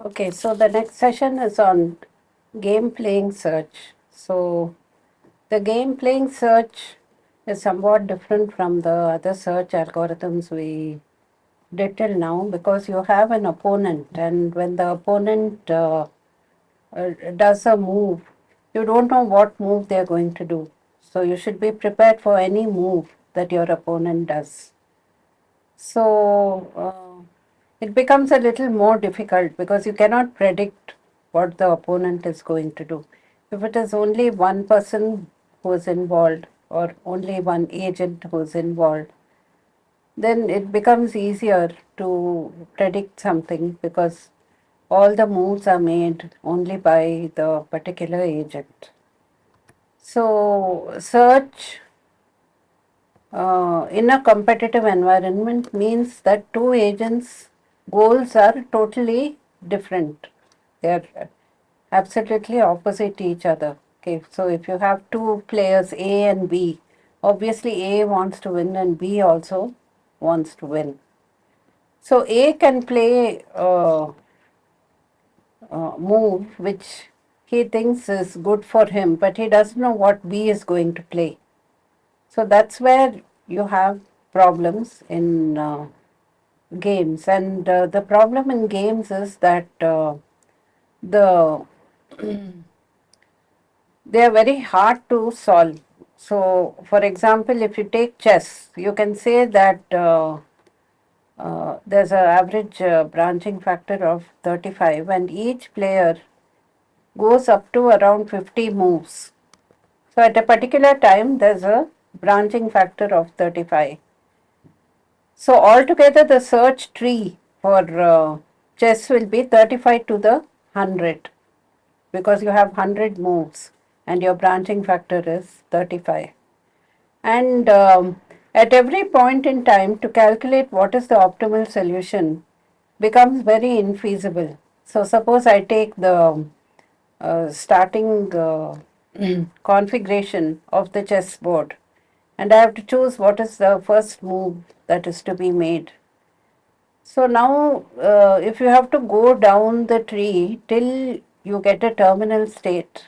Okay, so the next session is on game playing search. So the game playing search is somewhat different from the other search algorithms we did till now because you have an opponent, and when the opponent does a move, you don't know what move they're going to do. So you should be prepared for any move that your opponent does. So it becomes a little more difficult because you cannot predict what the opponent is going to do. If it is only one person who is involved or only one agent who is involved, then it becomes easier to predict something because all the moves are made only by the particular agent. So, search in a competitive environment means that two agents' goals are totally different. They are absolutely opposite each other. Okay, so if you have two players A and B, obviously A wants to win and B also wants to win. So A can play move which he thinks is good for him, but he doesn't know what B is going to play. So that's where you have problems in games, and the problem in games is that the they are very hard to solve. So, for example, if you take chess, you can say that there's an average branching factor of 35, and each player goes up to around 50 moves. So, at a particular time, there's a branching factor of 35. So altogether the search tree for chess will be 35 to the 100 because you have 100 moves and your branching factor is 35. And at every point in time to calculate what is the optimal solution becomes very infeasible. So suppose I take the starting configuration of the chessboard and I have to choose what is the first move that is to be made. So now, if you have to go down the tree till you get a terminal state,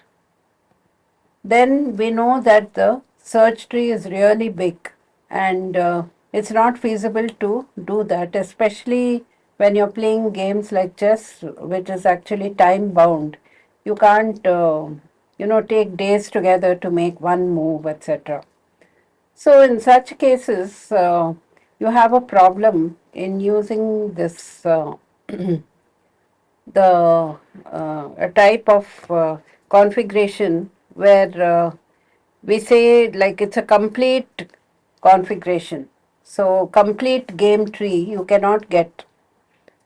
then we know that the search tree is really big, and it's not feasible to do that, especially when you're playing games like chess, which is actually time bound. You can't, take days together to make one move, etc. So, in such cases, you have a problem in using this the a type of configuration where we say like it's a complete configuration. So, complete game tree you cannot get.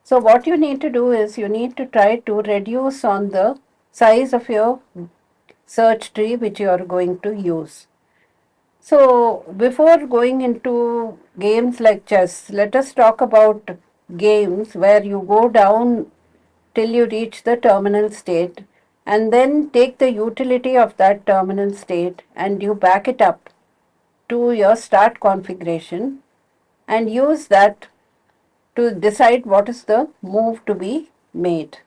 So, what you need to do is you need to try to reduce on the size of your search tree which you are going to use. So, before going into games like chess, let us talk about games where you go down till you reach the terminal state and then take the utility of that terminal state and you back it up to your start configuration and use that to decide what is the move to be made.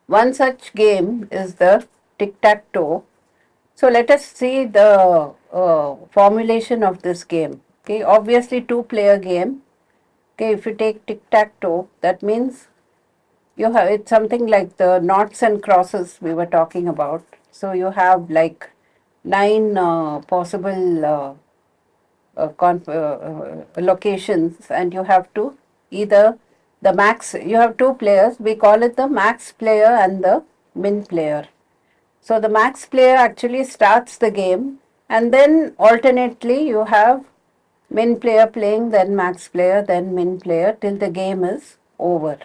One such game is the tic tac toe. So let us see the formulation of this game. Okay, obviously two-player game. Okay, if you take tic-tac-toe, that means you have it's something like the knots and crosses we were talking about. So you have like nine possible locations, and you have to either the max. You have two players. We call it the max player and the min player. So the max player actually starts the game, and then alternately you have min player playing, then max player, then min player till the game is over.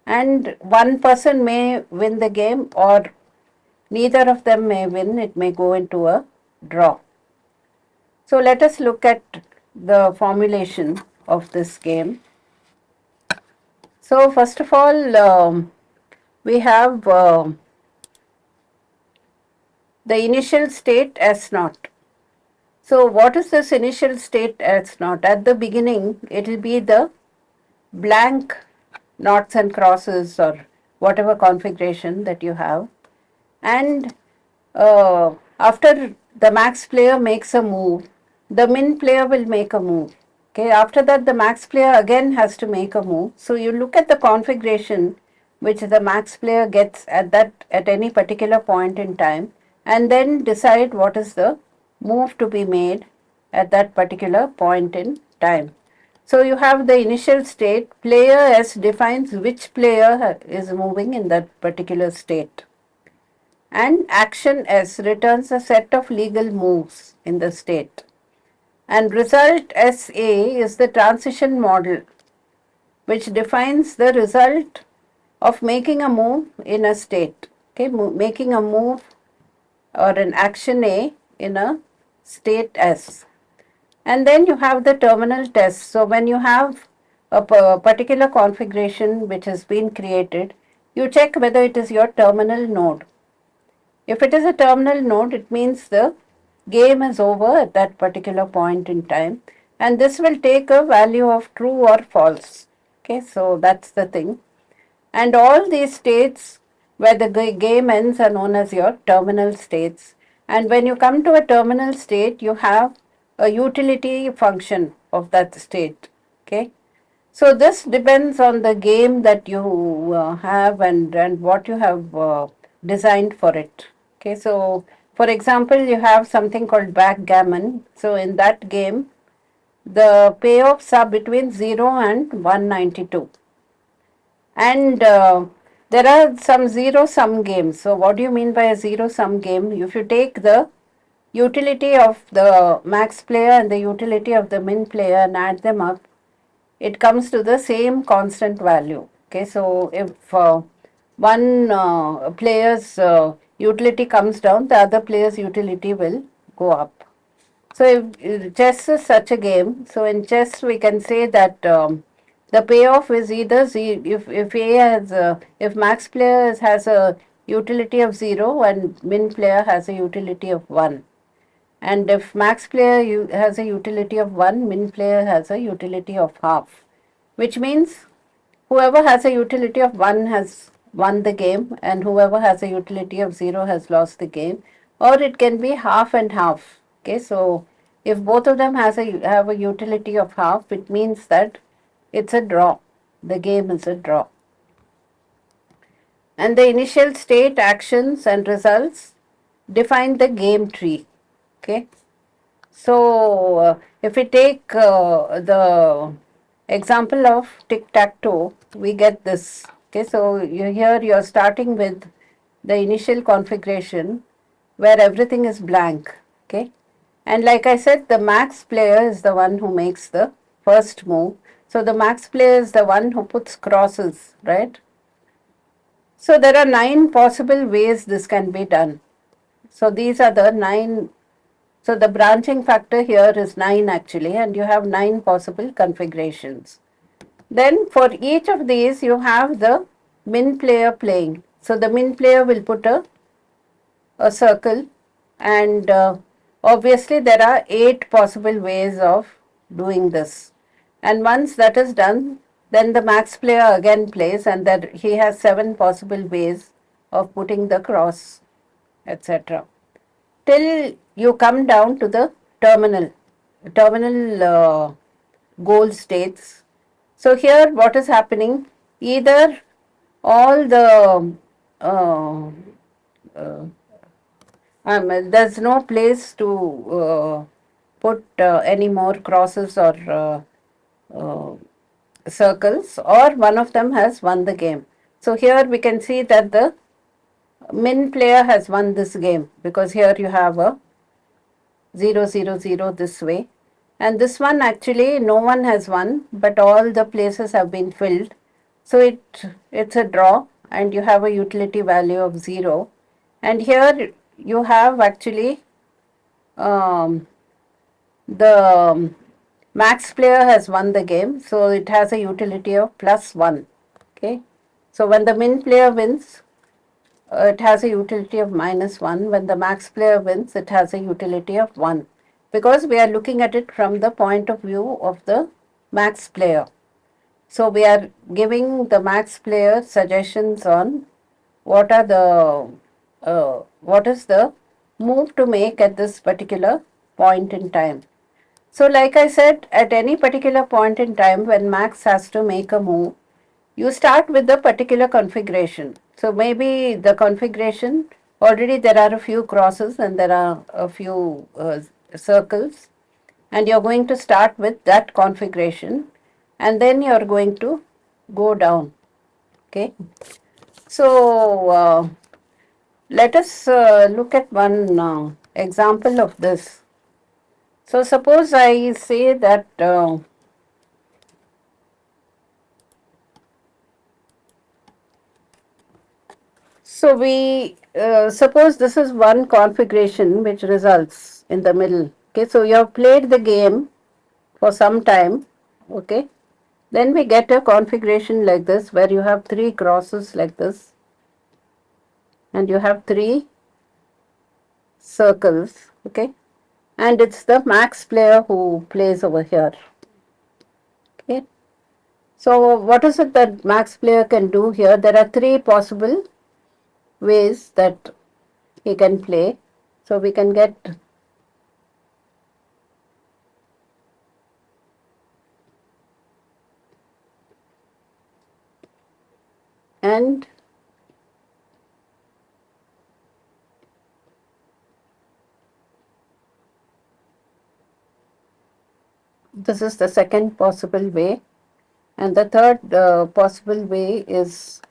And one person may win the game or neither of them may win, it may go into a draw. So let us look at the formulation of this game. So first of all, we have the initial state S naught. So what is this initial state S naught? At the beginning, it will be the blank noughts and crosses or whatever configuration that you have. And after the max player makes a move, the min player will make a move. Okay, after that the max player again has to make a move. So you look at the configuration which the max player gets at any particular point in time, and then decide what is the move to be made at that particular point in time. So you have the initial state, player S defines which player is moving in that particular state, and action S returns a set of legal moves in the state. And result SA is the transition model which defines the result of making a move in a state. Okay, making a move or an action A in a state S. And then you have the terminal test. So when you have a particular configuration which has been created, you check whether it is your terminal node. If it is a terminal node, it means the game is over at that particular point in time, and this will take a value of true or false. Okay, so that's the thing. And all these states where the game ends are known as your terminal states. And when you come to a terminal state, you have a utility function of that state. Okay, so this depends on the game that you have and what you have designed for it. Okay, so for example, you have something called backgammon. So in that game, the payoffs are between 0 and 192. And there are some zero sum games. So what do you mean by a zero sum game? If you take the utility of the max player and the utility of the min player and add them up, it comes to the same constant value. Okay, so if one player's utility comes down, the other player's utility will go up. So if chess is such a game, so in chess we can say that the payoff is either if A has if max player has a utility of 0 and min player has a utility of 1. And if max player has a utility of 1, min player has a utility of half, which means whoever has a utility of 1 has won the game and whoever has a utility of 0 has lost the game, or it can be half and half. Okay, so if both of them have a utility of half, it means that it's a draw. The game is a draw. And the initial state, actions and results define the game tree. Okay, so if we take the example of tic-tac-toe, we get this. Okay, so here you're starting with the initial configuration where everything is blank. Okay, and like I said, the max player is the one who makes the first move. So the max player is the one who puts crosses, right? So there are 9 possible ways this can be done. So these are the 9. So the branching factor here is 9 actually, and you have 9 possible configurations. Then for each of these you have the min player playing. So the min player will put a circle, and obviously there are 8 possible ways of doing this. And once that is done, then the max player again plays, and that he has 7 possible ways of putting the cross, etc. Till you come down to the terminal goal states. So here what is happening, either all the there's no place to put any more crosses or circles, or one of them has won the game. So here we can see that the min player has won this game, because here you have a 0 0 0 this way, and this one actually no one has won, but all the places have been filled, so it's a draw and you have a utility value of 0. And here you have actually the max player has won the game, so it has a utility of +1. Okay, so when the min player wins, it has a utility of -1. When the max player wins, it has a utility of 1, because we are looking at it from the point of view of the max player. So we are giving the max player suggestions on what is the move to make at this particular point in time. So like I said, at any particular point in time when max has to make a move, you start with the particular configuration. So maybe the configuration, already there are a few crosses and there are a few circles, and you're going to start with that configuration, and then you're going to go down. Okay. So let us look at one example of this. So suppose I say that so we suppose this is one configuration which results in the middle. Okay, so you have played the game for some time. Okay, then we get a configuration like this where you have three crosses like this, and you have three circles. Okay, and it's the max player who plays over here. Okay, so what is it that max player can do here? There are three possible ways that he can play. So we can get and this is the second possible way, and the third possible way is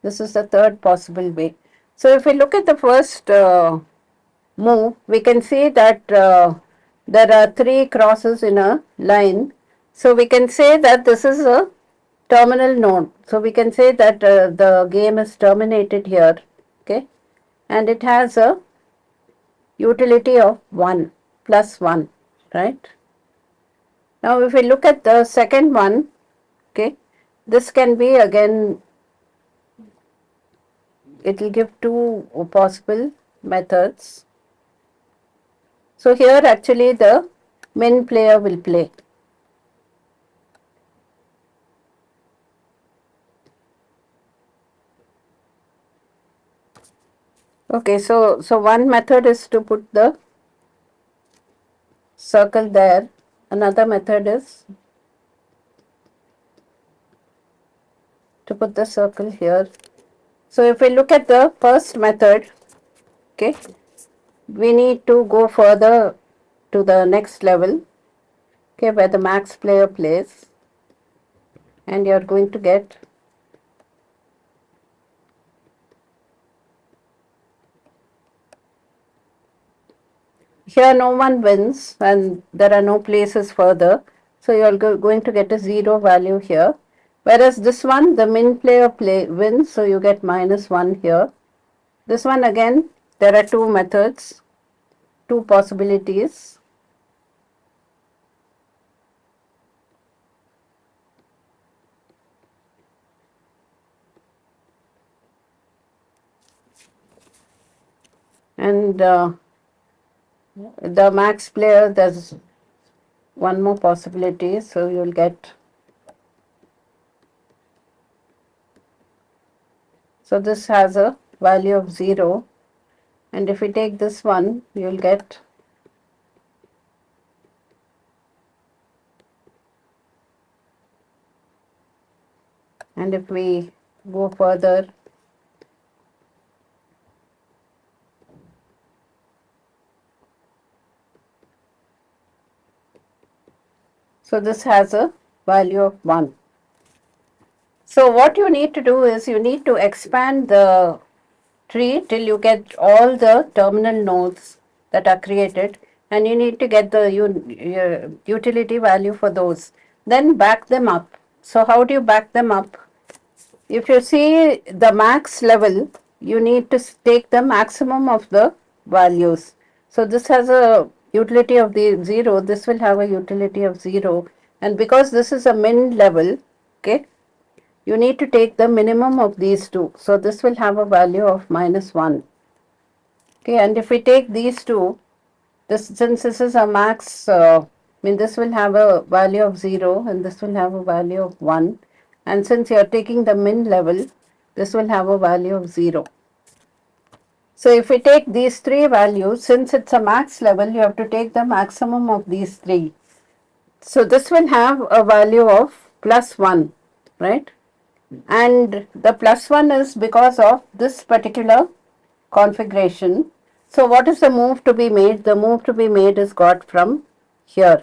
this is the third possible way. So if we look at the first move, we can see that there are three crosses in a line. So we can say that this is a terminal node. So we can say that the game is terminated here. Okay, and it has a utility of 1 plus 1, right? Now if we look at the second one, okay, this can be again, it will give two possible methods. So here actually the min player will play. Okay, so one method is to put the circle there. Another method is to put the circle here. So if we look at the first method, okay, we need to go further to the next level, okay, where the max player plays, and you're going to get here no one wins and there are no places further, so you're going to get a 0 value here, whereas this one the min player wins, so you get -1 here. This one again, there are two methods, two possibilities. And the max player, there's one more possibility, so you'll get, so this has a value of 0, and if we take this one, you'll get and if we go further, so this has a value of 1. So what you need to do is you need to expand the tree till you get all the terminal nodes that are created, and you need to get the utility value for those. Then back them up. So how do you back them up? If you see the max level, you need to take the maximum of the values. So this has a utility of the 0, this will have a utility of 0, and because this is a min level, okay, you need to take the minimum of these two. So this will have a value of -1. Okay, and if we take these two, this since this is a max mean this will have a value of 0 and this will have a value of 1, and since you are taking the min level, this will have a value of 0. So if we take these three values, since it's a max level, you have to take the maximum of these three. So this will have a value of plus 1, right? And the plus 1 is because of this particular configuration. So what is the move to be made? The move to be made is got from here.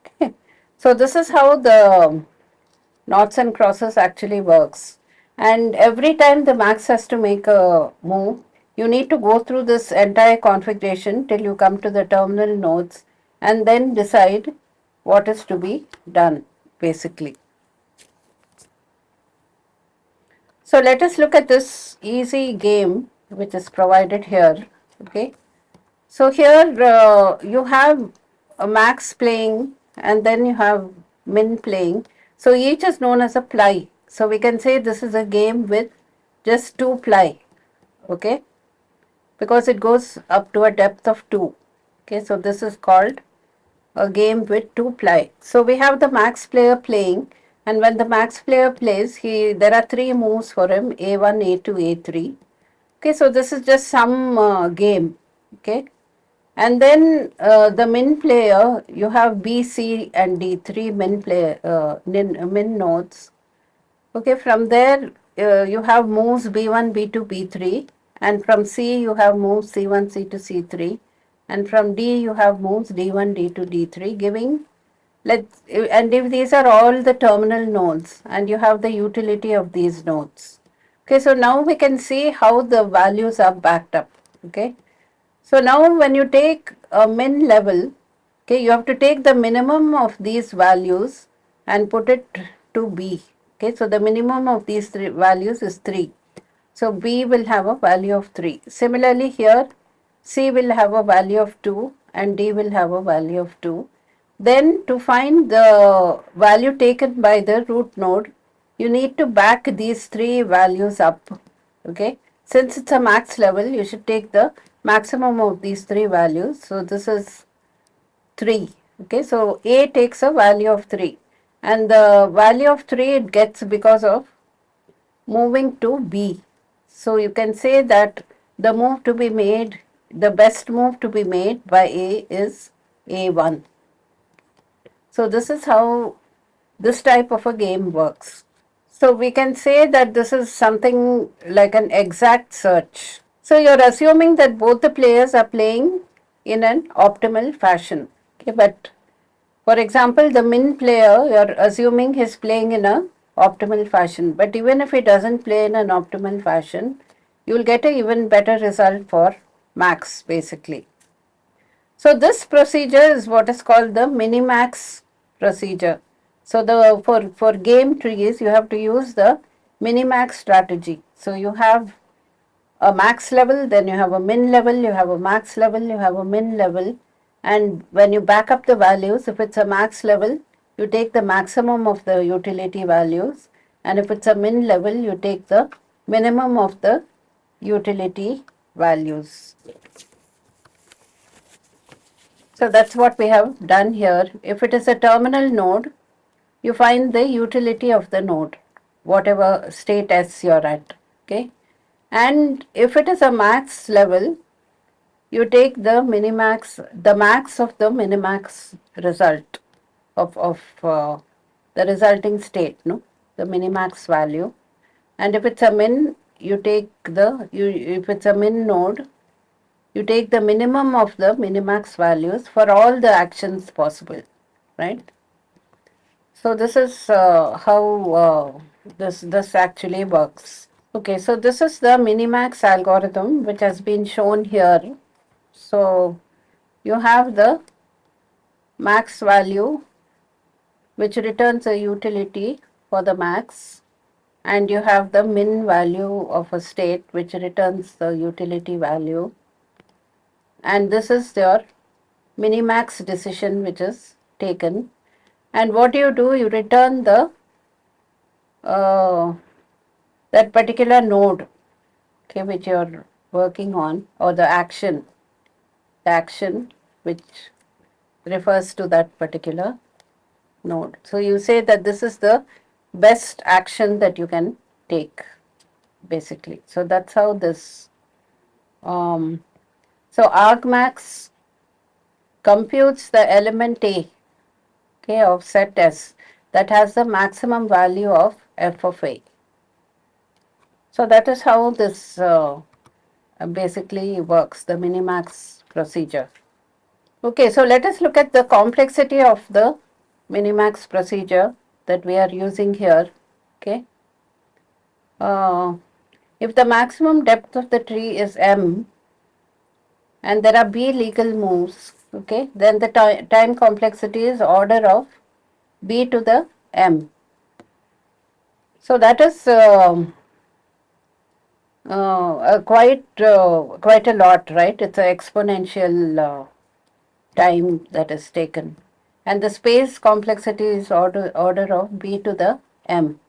Okay. So this is how the noughts and crosses actually works. And every time the max has to make a move, you need to go through this entire configuration till you come to the terminal nodes and then decide what is to be done basically. So let us look at this easy game which is provided here. Okay. So here you have a max playing and then you have min playing. So each is known as a ply. So we can say this is a game with just 2 ply. Okay. Because it goes up to a depth of 2. Okay. So this is called a game with 2 ply. So we have the max player playing, and when the max player plays, there are 3 moves for him: A1, A2, A3. Okay, so this is just some game. Okay, and then the min player, you have B, C, and D, 3 min player min nodes. Okay, from there you have moves B1, B2, B3, and from C you have moves C1, C2, C3, and from D you have moves D1, D2, D3, giving and if these are all the terminal nodes and you have the utility of these nodes. Okay, so now we can see how the values are backed up. Okay, so now when you take a min level, okay, you have to take the minimum of these values and put it to B. Okay, so the minimum of these three values is 3. So B will have a value of 3. Similarly here, C will have a value of 2 and D will have a value of 2. Then to find the value taken by the root node, you need to back these three values up. Okay, since it's a max level, you should take the maximum of these three values. So this is 3. Okay, so A takes a value of 3 and the value of 3 it gets because of moving to B. So you can say that the move to be made, the best move to be made by A is A1. So this is how this type of a game works. So we can say that this is something like an exact search. So you're assuming that both the players are playing in an optimal fashion. Okay, but for example, the min player, you're assuming he's playing in a optimal fashion. But even if he doesn't play in an optimal fashion, you'll get a even better result for max basically. So this procedure is what is called the minimax procedure. So the for game trees, you have to use the minimax strategy. So you have a max level, then you have a min level, you have a max level, you have a min level, and when you back up the values, if it's a max level, you take the maximum of the utility values, and if it's a min level, you take the minimum of the utility values. So that's what we have done here. If it is a terminal node, you find the utility of the node, whatever state S you're at. Okay. And if it is a max level, you take the minimax, the max of the minimax result of the resulting state, no, the minimax value. And if it's a min, you take if it's a min node, you take the minimum of the minimax values for all the actions possible, right? So this is how this actually works. Okay, so this is the minimax algorithm which has been shown here. So you have the max value which returns a utility for the max, and you have the min value of a state which returns the utility value, and this is your minimax decision which is taken. And what you do, you return the uh, that particular node, okay, which you're working on, or the action which refers to that particular node. So you say that this is the best action that you can take, basically. So that's how this, um, so argmax computes the element A, okay, of set S that has the maximum value of f of A. So that is how this basically works, the minimax procedure. Okay, so let us look at the complexity of the minimax procedure that we are using here. Okay. Uh, if the maximum depth of the tree is m and there are b legal moves, okay, then the time complexity is order of b to the m. So that is quite a lot, right? It's an exponential time that is taken, and the space complexity is order of b to the m.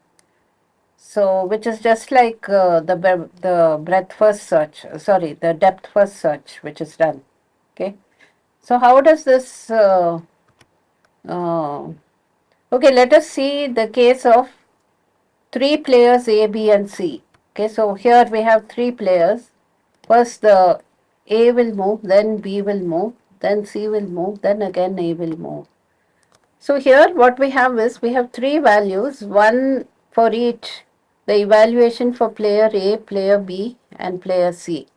So, which is just like the breadth first search, sorry, the depth first search, which is done. Okay. So, how does this? Uh, okay, let us see the case of three players A, B, and C. Okay, so here we have three players. First, the A will move, then B will move, then C will move, then again A will move. So here what we have is we have three values, one for each, the evaluation for player A, player B, and player C.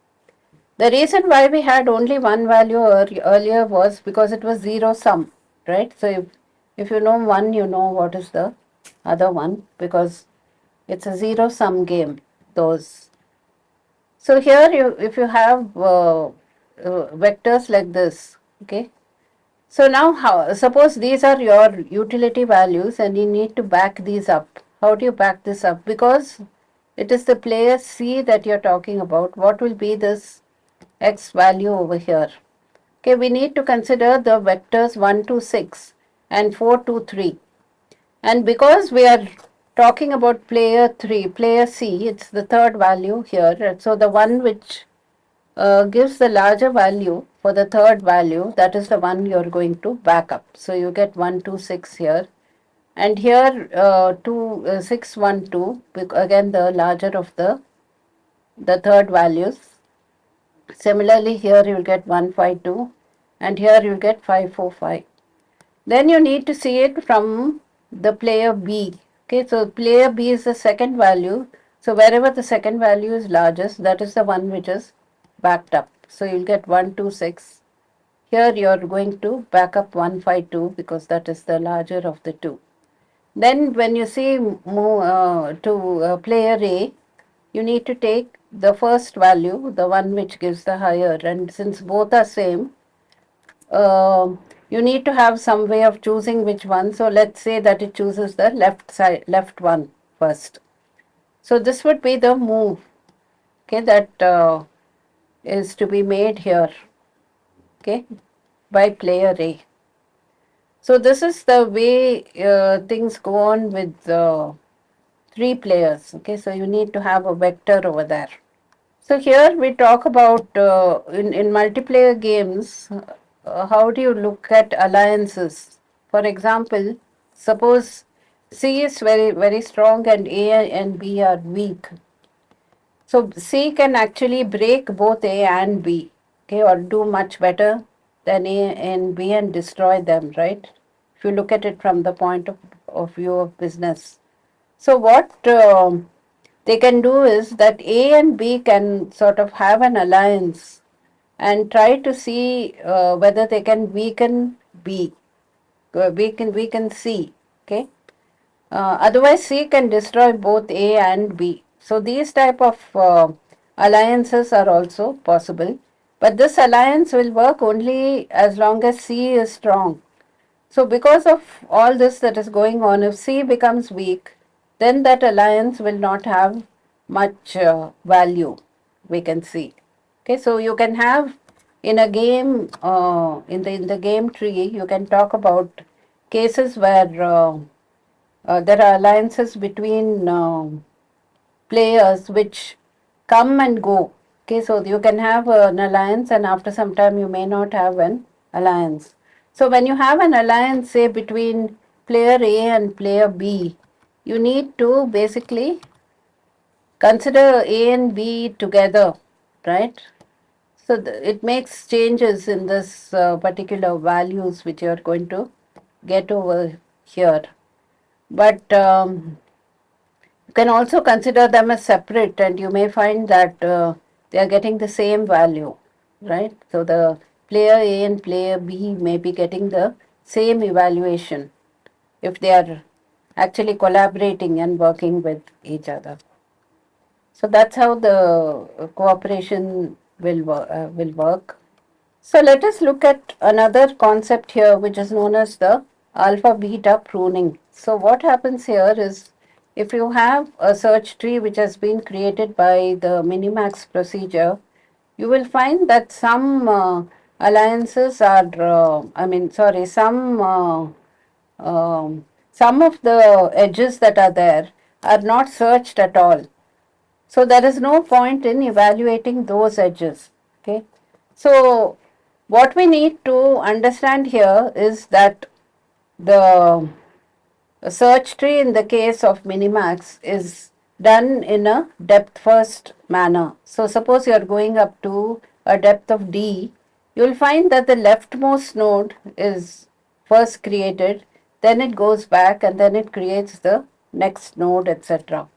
The reason why we had only one value earlier was because it was zero sum, right? So if you know one, you know what is the other one, because it's a zero sum game, those. So here if you have vectors like this, okay, so now suppose these are your utility values and you need to back these up. How do you back this up? Because it is the player C that you're talking about. What will be this x value over here? Okay, we need to consider the vectors 1 to 6 and 4 to 3. And because we are talking about player 3, player C, it's the third value here. So the one which gives the larger value for the third value, that is the one you're going to back up. So you get 1, 2, 6 here. And here 6, 1, 2, again the larger of the third values. Similarly here you will get 1, 5, 2, and here you will get 5, 4, 5. Then you need to see it from the player B. Okay, so player B is the second value. So wherever the second value is largest, that is the one which is backed up. So you'll get 1, 2, 6. Here you're going to back up 1, 5, 2 because that is the larger of the two. Then when you see to player A, you need to take the first value, the one which gives the higher. And since both are same, you need to have some way of choosing which one. So let's say that it chooses the left side, left one first. So this would be the move, okay, that is to be made here, okay, by player A. So this is the way things go on with three players, okay. So you need to have a vector over there. So here we talk about in multiplayer games, how do you look at alliances? For example, suppose C is very strong and A and B are weak. So C can actually break both A and B, okay, or do much better than A and B and destroy them, right? If you look at it from the point of view of business. So what they can do is that A and B can sort of have an alliance and try to see whether they can weaken B, weaken C, okay. Otherwise, C can destroy both A and B. So these type of alliances are also possible. But this alliance will work only as long as C is strong. So because of all this that is going on, if C becomes weak, then that alliance will not have much value, we can see. Okay, so you can have in a game, in the game tree, you can talk about cases where there are alliances between players which come and go. Okay, so you can have an alliance, and after some time, you may not have an alliance. So when you have an alliance, say between player A and player B, you need to basically consider A and B together, right? So it makes changes in this particular values which you are going to get over here. But you can also consider them as separate, and you may find that they are getting the same value, right? So the player A and player B may be getting the same evaluation if they are actually collaborating and working with each other. So that's how the cooperation will work. So let us look at another concept here, which is known as the alpha beta pruning. So what happens here is, if you have a search tree which has been created by the minimax procedure, you will find that some alliances are, some of the edges that are there are not searched at all. So there is no point in evaluating those edges. Okay. So what we need to understand here is that the search tree in the case of Minimax is done in a depth first manner. So suppose you are going up to a depth of D, you will find that the leftmost node is first created, then it goes back and then it creates the next node, etc.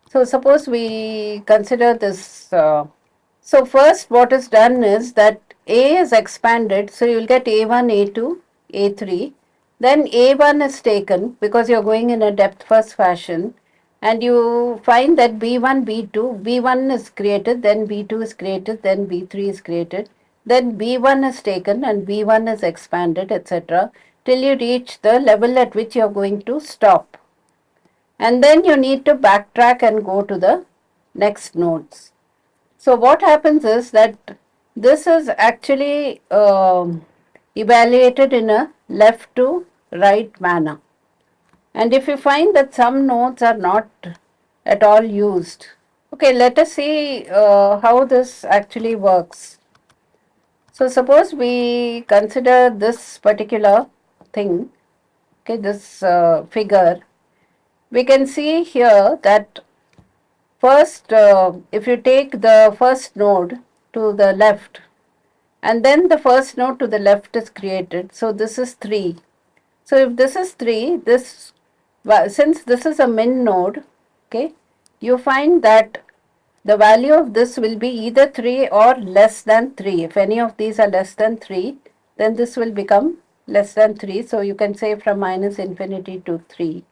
So suppose we consider this. So first what is done is that A is expanded, so you will get A1, A2, A3. Then A1 is taken because you are going in a depth first fashion, and you find that B1, B2, B1 is created, then B2 is created, then B3 is created, then B1 is taken and B1 is expanded, etc. till you reach the level at which you are going to stop, and then you need to backtrack and go to the next nodes. So what happens is that this is actually evaluated in a left to right manner. And if you find that some nodes are not at all used, okay, let us see how this actually works. So suppose we consider this particular thing, okay, this figure. We can see here that first, if you take the first node to the left, and then the first node to the left is created. So this is 3. So if this is 3, since this is a min node, okay, you find that the value of this will be either 3 or less than 3. If any of these are less than 3, then this will become less than 3. So you can say from minus infinity to 3.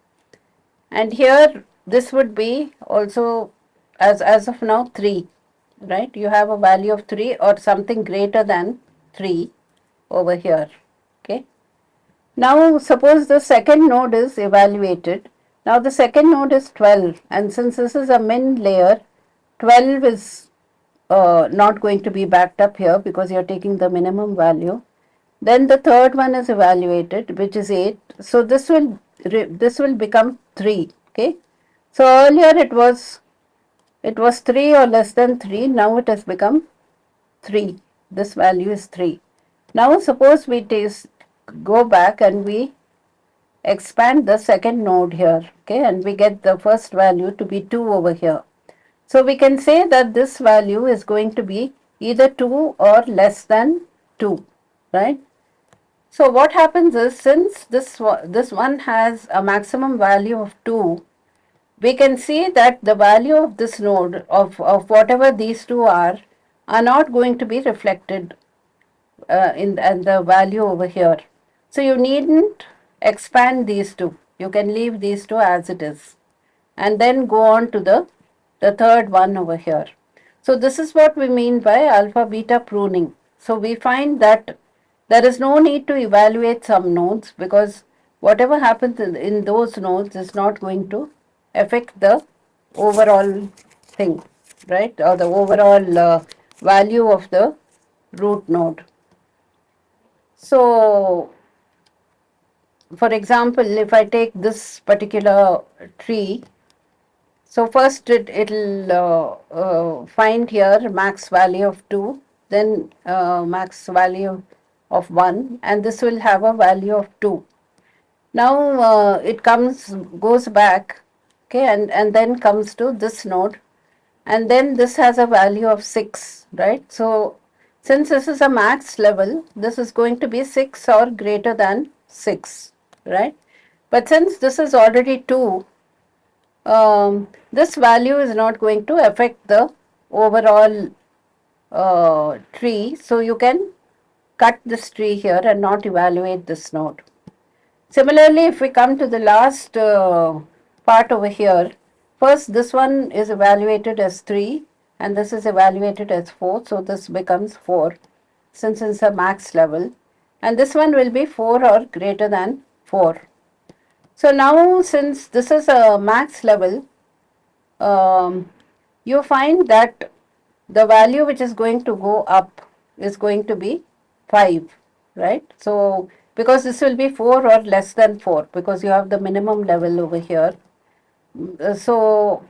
And here this would be also, as of now, 3, right? You have a value of 3 or something greater than 3 over here, okay? Now suppose the second node is evaluated. Now the second node is 12, and since this is a min layer, 12 is not going to be backed up here because you're taking the minimum value. Then the third one is evaluated, which is 8. So this will become 3. Okay. So earlier it was 3 or less than 3. Now it has become 3. This value is 3. Now suppose we go back and we expand the second node here. Okay, and we get the first value to be 2 over here. So we can say that this value is going to be either 2 or less than 2, right? So what happens is, since this one has a maximum value of 2, we can see that the value of this node of whatever these two are not going to be reflected in the value over here. So you needn't expand these two. You can leave these two as it is, and then go on to the third one over here. So this is what we mean by alpha beta pruning. So we find that there is no need to evaluate some nodes because whatever happens in those nodes is not going to affect the overall thing, right? Or the overall value of the root node. So, for example, if I take this particular tree, so first it'll find here max value of 2, then max value of 1 and this will have a value of 2. Now it goes back, okay, and then comes to this node, and then this has a value of 6, right? So since this is a max level, this is going to be 6 or greater than 6, right? But since this is already 2, this value is not going to affect the overall tree. So you can cut this tree here and not evaluate this node. Similarly, if we come to the last part over here, first this one is evaluated as 3 and this is evaluated as 4. So this becomes 4 since it's a max level. And this one will be 4 or greater than 4. So now since this is a max level, you find that the value which is going to go up is going to be 5, right? So because this will be 4 or less than 4 because you have the minimum level over here. So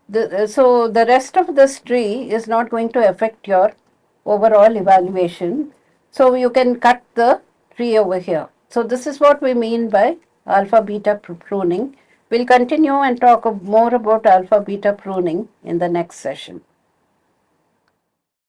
the rest of this tree is not going to affect your overall evaluation. So you can cut the tree over here. So this is what we mean by alpha beta pruning. We'll continue and talk more about alpha beta pruning in the next session.